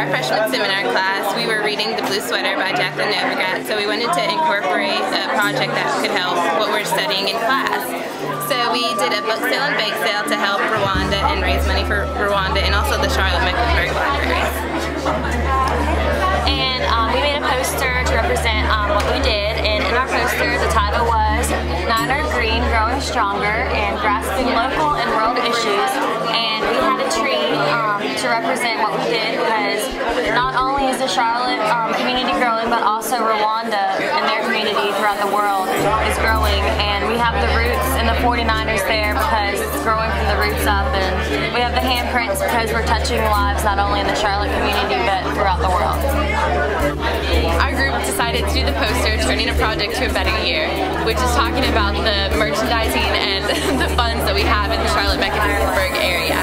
our freshman seminar class, we were reading The Blue Sweater by Jacqueline Novogratz, so we wanted to incorporate a project that could help what we're studying in class. So we did a book sale and bake sale to help Rwanda and raise money for Rwanda and also the Charlotte Mecklenburg Libraries. And we made a poster to represent what we did, and in our poster the title was Niner Green, Growing Stronger and Grasping Local and World Issues, and we had a tree to represent what we did, because not only is the Charlotte community growing, but also Rwanda and their community throughout the world is growing, and we have the roots and the 49ers there because it's growing from the roots up, and we have the handprints because we're touching lives not only in the Charlotte community but throughout the world. Our group decided to do the poster Turning a Project to a Better Year, which is talking about the merchandising and the funds that we have in the Charlotte Mecklenburg area.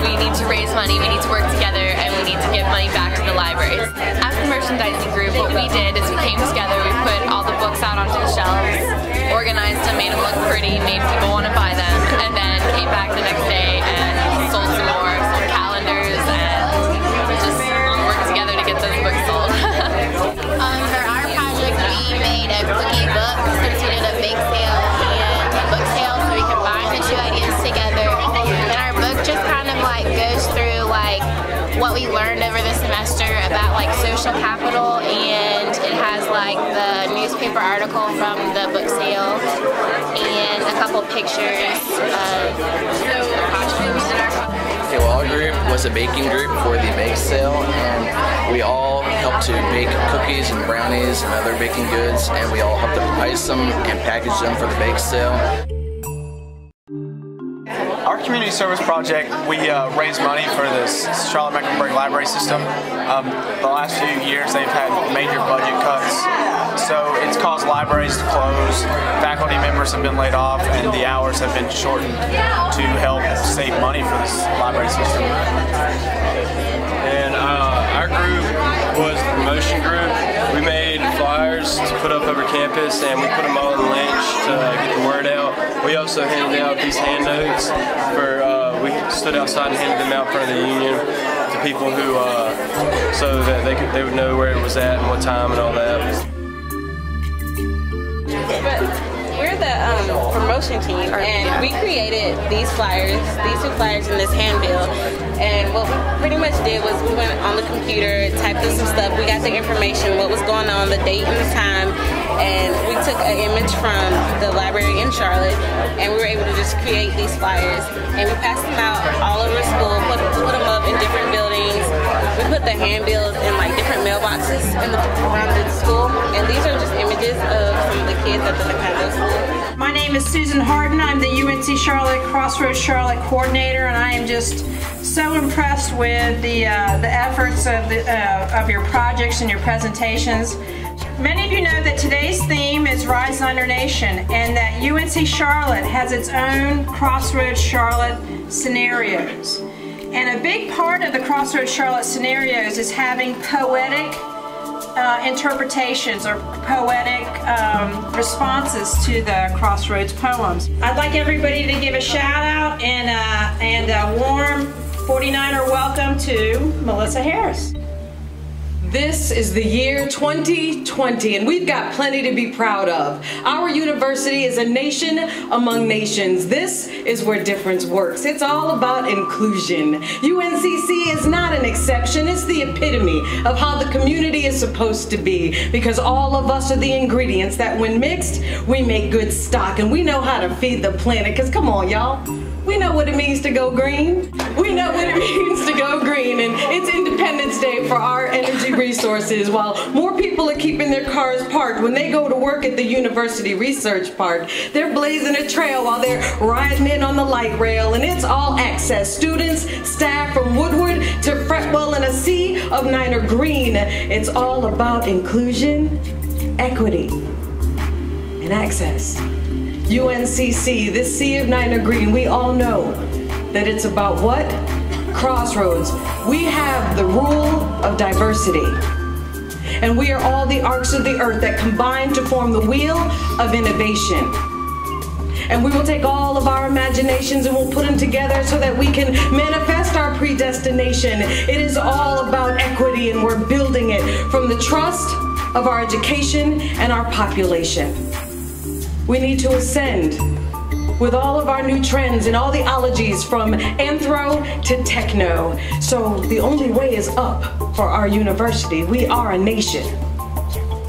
We need to raise money, we need to work together, and we need to give money back to the libraries. As the merchandising group, what we did is we came together, we put all the books out onto the shelves, organized them, made them look pretty, made people want to buy them, and then came back the next day and sold some more, sold calendars, and just worked together to get those books sold. For our project, we made a cookie book since we did a bake sale and a book sale, so we combined the two ideas together. And our book just kind of like goes through like what we learned over the semester about like social capital, and it has like the newspaper article from the book sale and a couple pictures of costumes in our project. Okay, well, our group was a baking group for the bake sale, and we all helped to bake cookies and brownies and other baking goods, and we all helped to ice them and package them for the bake sale. Our community service project, we raise money for the Charlotte Mecklenburg Library System. The last few years they've had major budget cuts, so it's caused libraries to close, faculty members have been laid off, and the hours have been shortened to help save money for this library system. And our group was the promotion group. We made flyers to put up over campus, and we put them all in the lynch to get the word out. We also handed out these hand notes for, we stood outside and handed them out in front of the union to people who, so that they would know where it was at and what time and all that. But we're the promotion team, and we created these flyers, these two flyers in this handbill. And what we pretty much did was we went on the computer, typed in some stuff, we got the information, what was going on, the date and the time, and we took an image from the library in Charlotte, and we were able to just create these flyers. And we passed them out all over school, put them up in different buildings. We put the handbills in like different mailboxes around the school, and these are just images of some of the kids at the Chicago school. My name is Susan Harden. I'm the UNC Charlotte Crossroads Charlotte coordinator, and I am just so impressed with the efforts of your projects and your presentations. Many of you know that today's theme is Rise Niner Nation, and that UNC Charlotte has its own Crossroads Charlotte scenarios. And a big part of the Crossroads Charlotte scenarios is having poetic interpretations or poetic responses to the Crossroads poems. I'd like everybody to give a shout out and a warm 49er welcome to Melissa Harris. This is the year 2020, and we've got plenty to be proud of. Our university is a nation among nations. This is where difference works. It's all about inclusion. UNCC is not an exception. It's the epitome of how the community is supposed to be, because all of us are the ingredients that when mixed, we make good stock, and we know how to feed the planet, because come on, y'all. We know what it means to go green. We know what it means to go green, and it's Independence Day for our energy resources, while more people are keeping their cars parked when they go to work at the University Research Park. They're blazing a trail while they're riding in on the light rail, and it's all access. Students, staff from Woodward to Fretwell, and a sea of Niner green. It's all about inclusion, equity, and access. UNCC, this sea of Niner green, we all know that it's about what? Crossroads. We have the rule of diversity. And we are all the arcs of the earth that combine to form the wheel of innovation. And we will take all of our imaginations and we'll put them together so that we can manifest our predestination. It is all about equity, and we're building it from the trust of our education and our population. We need to ascend with all of our new trends and all the ologies from anthro to techno. So the only way is up for our university. We are a nation.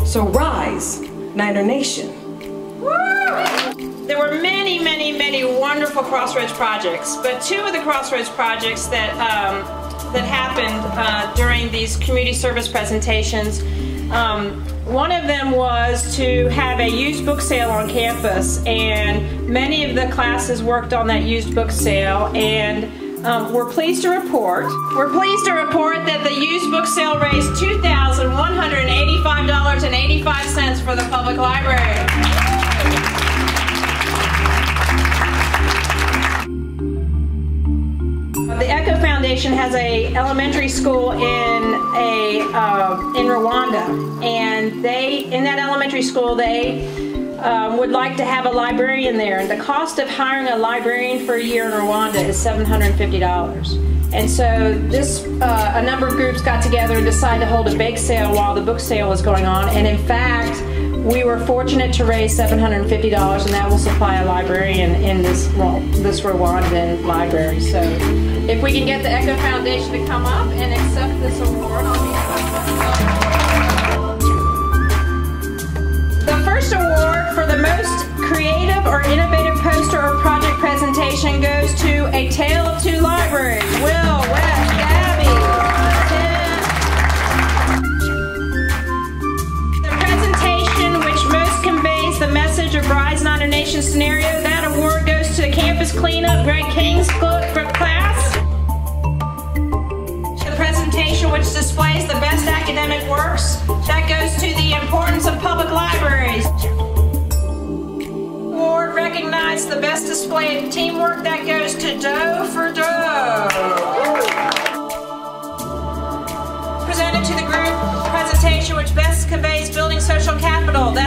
So rise, Niner Nation. There were many, many, many wonderful Crossroads projects, but two of the Crossroads projects that happened during these community service presentations, one of them was to have a used book sale on campus, and many of the classes worked on that used book sale, and we're pleased to report that the used book sale raised $2,185.85 for the public library. The Echo Foundation has a elementary school in Rwanda, and in that elementary school they would like to have a librarian there, and the cost of hiring a librarian for a year in Rwanda is $750. And so a number of groups got together and decided to hold a bake sale while the book sale was going on, and in fact we were fortunate to raise $750, and that will supply a librarian in this Rwandan library. So if we can get the Echo Foundation to come up and accept this award on behalf of the first award for the most creative or innovative poster or project presentation goes to A Tale of Two Libraries. Will, Wes, Gabby, Tim. The presentation which most conveys the message of Rise Niner Nation scenario, that award goes to the Campus Cleanup Greg King's class. The presentation which displays the best academic works, that goes to the importance of public libraries. Award recognized the best display of teamwork, that goes to Doe for Doe. Presented to the group presentation which best conveys building social capital, that